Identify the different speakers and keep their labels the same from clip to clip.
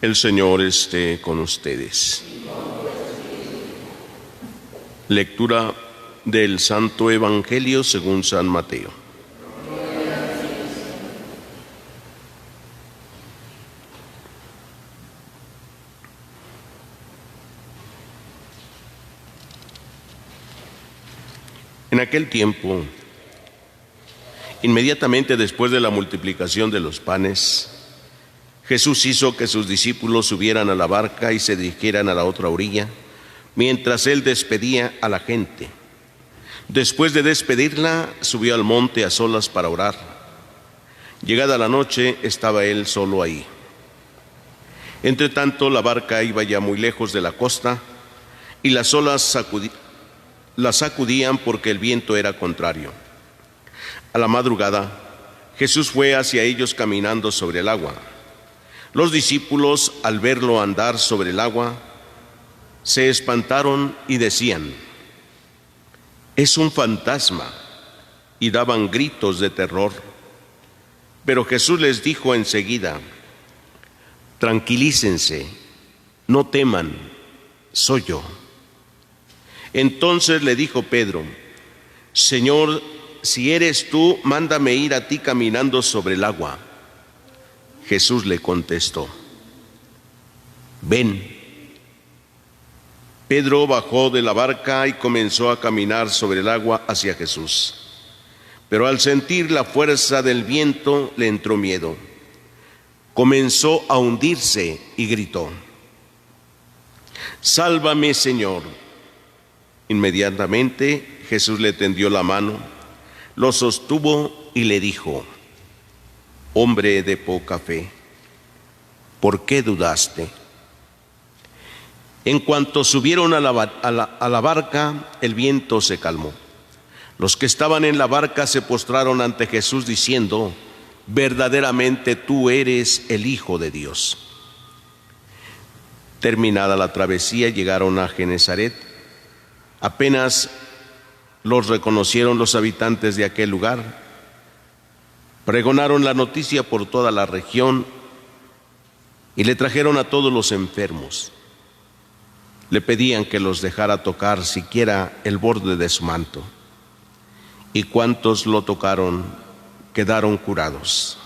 Speaker 1: El Señor esté con ustedes. Lectura del Santo Evangelio según San Mateo. En aquel tiempo, inmediatamente después de la multiplicación de los panes, Jesús hizo que sus discípulos subieran a la barca y se dirigieran a la otra orilla, mientras él despedía a la gente. Después de despedirla, subió al monte a solas para orar. Llegada la noche, estaba él solo ahí. Entre tanto, la barca iba ya muy lejos de la costa y las olas la sacudían porque el viento era contrario. A la madrugada, Jesús fue hacia ellos caminando sobre el agua. Los discípulos, al verlo andar sobre el agua, se espantaron y decían: «Es un fantasma», y daban gritos de terror. Pero Jesús les dijo enseguida: «Tranquilícense, no teman, soy yo». Entonces le dijo Pedro: «Señor, si eres tú, mándame ir a ti caminando sobre el agua». Jesús le contestó: «Ven». Pedro bajó de la barca y comenzó a caminar sobre el agua hacia Jesús. Pero al sentir la fuerza del viento le entró miedo. Comenzó a hundirse y gritó: «Sálvame, Señor». Inmediatamente Jesús le tendió la mano, lo sostuvo y le dijo: «Hombre de poca fe, ¿por qué dudaste?». En cuanto subieron a la barca, el viento se calmó. Los que estaban en la barca se postraron ante Jesús diciendo: «Verdaderamente tú eres el Hijo de Dios». Terminada la travesía, llegaron a Genesaret. Apenas los reconocieron los habitantes de aquel lugar. Pregonaron la noticia por toda la región y le trajeron a todos los enfermos. Le pedían que los dejara tocar siquiera el borde de su manto. Y cuantos lo tocaron quedaron curados.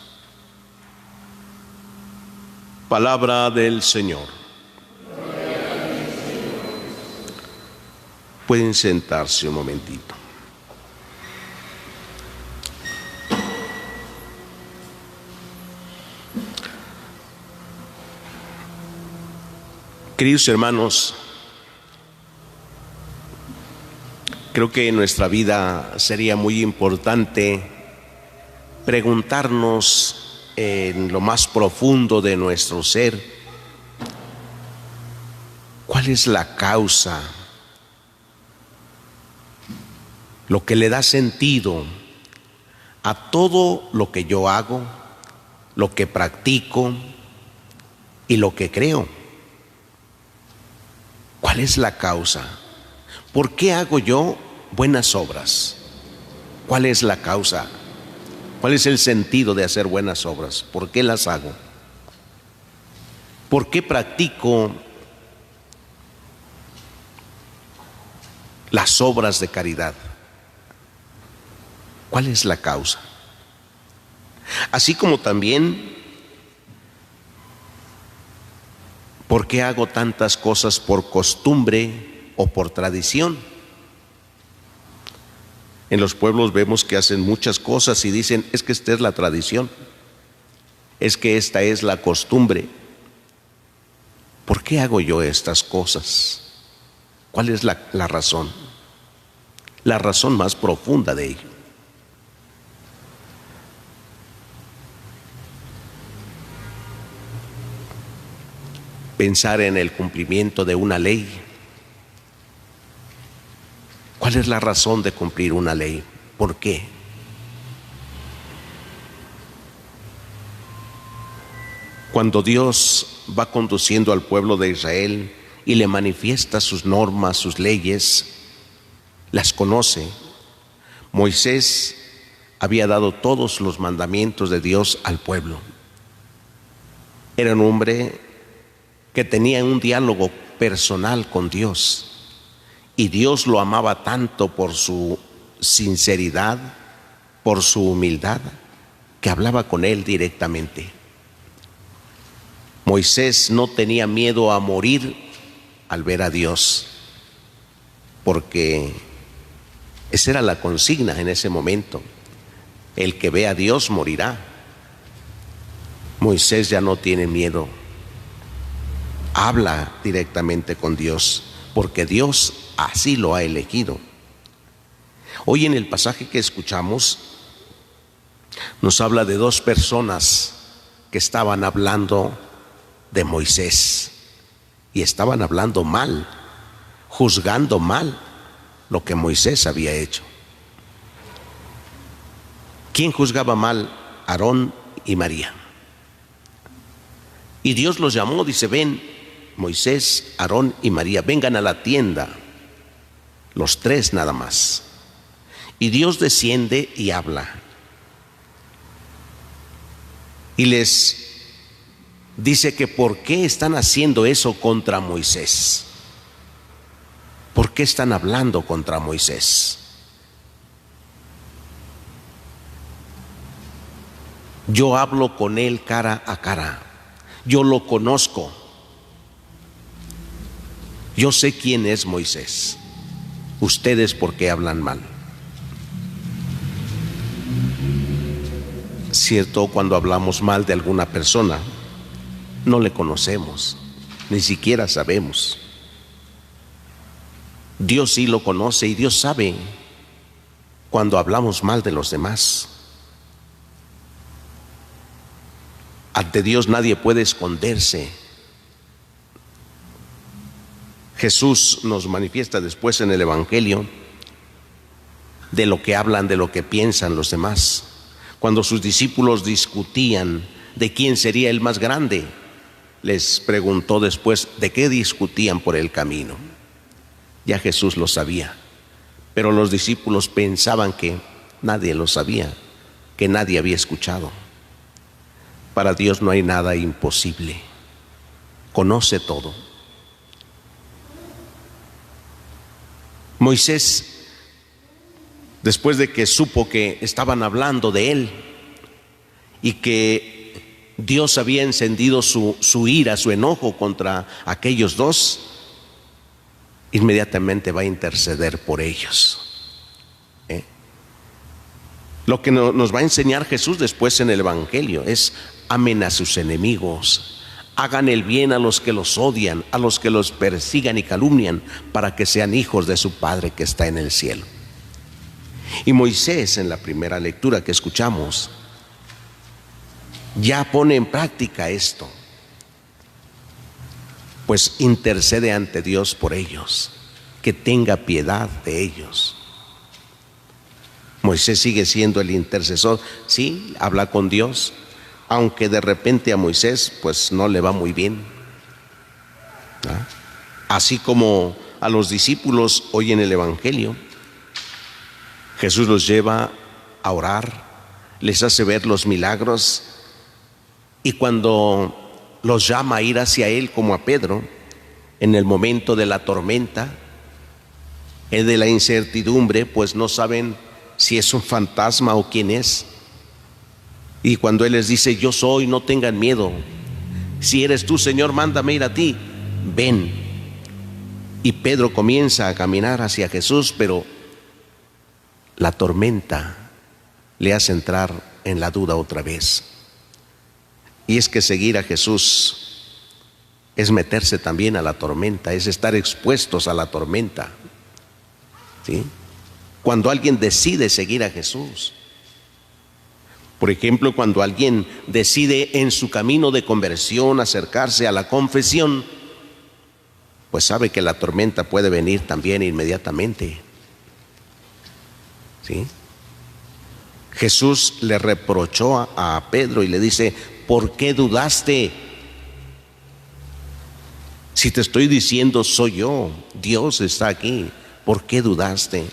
Speaker 1: Palabra del Señor. Pueden sentarse un momentito. Queridos hermanos, creo que en nuestra vida sería muy importante preguntarnos en lo más profundo de nuestro ser: ¿cuál es la causa? Lo que le da sentido a todo lo que yo hago, lo que practico y lo que creo. ¿Cuál es la causa? ¿Por qué hago yo buenas obras? ¿Cuál es la causa? ¿Cuál es el sentido de hacer buenas obras? ¿Por qué las hago? ¿Por qué practico las obras de caridad? ¿Cuál es la causa? Así como también, ¿por qué hago tantas cosas por costumbre o por tradición? En los pueblos vemos que hacen muchas cosas y dicen: es que esta es la tradición, es que esta es la costumbre. ¿Por qué hago yo estas cosas? ¿Cuál es la razón? La razón más profunda de ello. Pensar en el cumplimiento de una ley. ¿Cuál es la razón de cumplir una ley? ¿Por qué? Cuando Dios va conduciendo al pueblo de Israel y le manifiesta sus normas, sus leyes, las conoce. Moisés había dado todos los mandamientos de Dios al pueblo. Era un hombre que tenía un diálogo personal con Dios. Y Dios lo amaba tanto por su sinceridad, por su humildad, que hablaba con él directamente. Moisés no tenía miedo a morir al ver a Dios, porque esa era la consigna en ese momento: el que ve a Dios morirá. Moisés ya no tiene miedo, habla directamente con Dios, porque Dios así lo ha elegido. Hoy en el pasaje que escuchamos nos habla de dos personas que estaban hablando de Moisés, y estaban hablando mal, juzgando mal lo que Moisés había hecho. ¿Quién juzgaba mal? Aarón y María. Y Dios los llamó, dice: ven, Moisés, Aarón y María, vengan a la tienda, los tres nada más. Y Dios desciende y habla, y les dice que por qué están haciendo eso contra Moisés. ¿Por qué están hablando contra Moisés? Yo hablo con él cara a cara, yo lo conozco, yo sé quién es Moisés. ¿Ustedes por qué hablan mal? Cierto, cuando hablamos mal de alguna persona, no le conocemos, ni siquiera sabemos. Dios sí lo conoce, y Dios sabe cuando hablamos mal de los demás. Ante Dios nadie puede esconderse. Jesús nos manifiesta después en el Evangelio de lo que hablan, de lo que piensan los demás. Cuando sus discípulos discutían de quién sería el más grande, les preguntó después de qué discutían por el camino. Ya Jesús lo sabía, pero los discípulos pensaban que nadie lo sabía, que nadie había escuchado. Para Dios no hay nada imposible, conoce todo. Moisés, después de que supo que estaban hablando de él y que Dios había encendido su ira, su enojo contra aquellos dos, inmediatamente va a interceder por ellos. Lo que nos va a enseñar Jesús después en el Evangelio es: amen a sus enemigos, hagan el bien a los que los odian, a los que los persigan y calumnian, para que sean hijos de su Padre que está en el cielo. Y Moisés, en la primera lectura que escuchamos, ya pone en práctica esto, pues intercede ante Dios por ellos, que tenga piedad de ellos. Moisés sigue siendo el intercesor, sí, habla con Dios, aunque de repente a Moisés pues no le va muy bien, ¿ah? Así como a los discípulos hoy en el Evangelio, Jesús los lleva a orar, les hace ver los milagros, y cuando los llama a ir hacia Él, como a Pedro, en el momento de la tormenta, de la incertidumbre, pues no saben si es un fantasma o quién es. Y cuando Él les dice: yo soy, no tengan miedo, si eres tú, Señor, mándame ir a ti, ven. Y Pedro comienza a caminar hacia Jesús, pero la tormenta le hace entrar en la duda otra vez. Y es que seguir a Jesús es meterse también a la tormenta, es estar expuestos a la tormenta, ¿sí? Cuando alguien decide seguir a Jesús, por ejemplo, cuando alguien decide en su camino de conversión acercarse a la confesión, pues sabe que la tormenta puede venir también inmediatamente, ¿sí? Jesús le reprochó a Pedro y le dice: ¿por qué dudaste? Si te estoy diciendo soy yo, Dios está aquí, ¿por qué dudaste?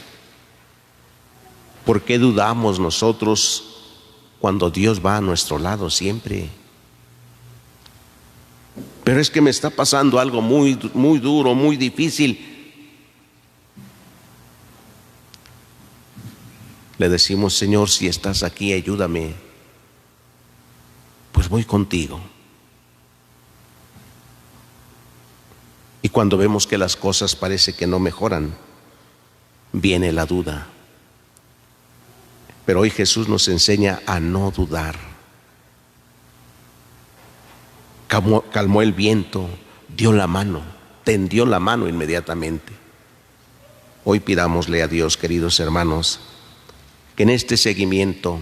Speaker 1: ¿Por qué dudamos nosotros cuando Dios va a nuestro lado siempre? pero es que me está pasando algo muy duro, muy difícil. Le decimos: Señor, si estás aquí, ayúdame. Pues voy contigo. Y cuando vemos que las cosas parece que no mejoran, viene la duda. Pero hoy Jesús nos enseña a no dudar. Calmó el viento, dio la mano, tendió la mano inmediatamente. Hoy pidámosle a Dios, queridos hermanos, que en este seguimiento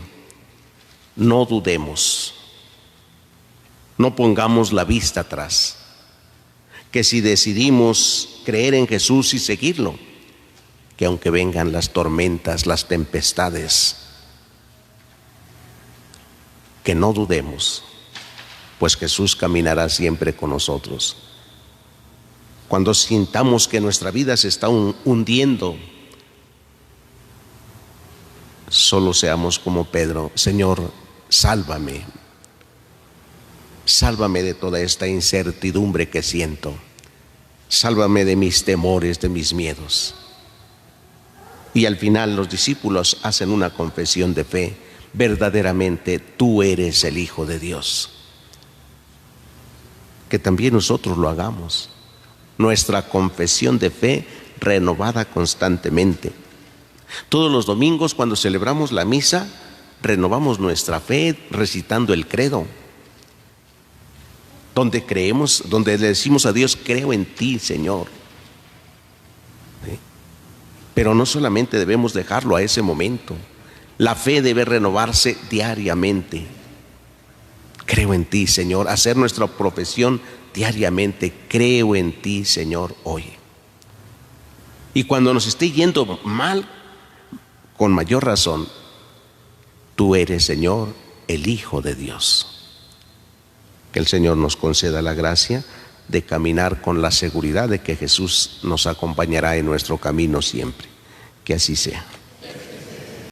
Speaker 1: no dudemos, no pongamos la vista atrás, que si decidimos creer en Jesús y seguirlo, que aunque vengan las tormentas, las tempestades, que no dudemos, pues Jesús caminará siempre con nosotros. Cuando sintamos que nuestra vida se está hundiendo, solo seamos como Pedro: Señor, sálvame. Sálvame de toda esta incertidumbre que siento. Sálvame de mis temores, de mis miedos. Y al final los discípulos hacen una confesión de fe: verdaderamente tú eres el Hijo de Dios. Que también nosotros lo hagamos. Nuestra confesión de fe renovada constantemente. Todos los domingos, cuando celebramos la misa, renovamos nuestra fe recitando el credo, donde creemos, donde le decimos a Dios: creo en ti, Señor. ¿Sí? Pero no solamente debemos dejarlo a ese momento. La fe debe renovarse diariamente. Creo en ti, Señor. Hacer nuestra profesión diariamente: creo en ti, Señor, hoy. Y cuando nos esté yendo mal, con mayor razón: tú eres, Señor, el Hijo de Dios. Que el Señor nos conceda la gracia de caminar con la seguridad de que Jesús nos acompañará en nuestro camino siempre. Que así sea.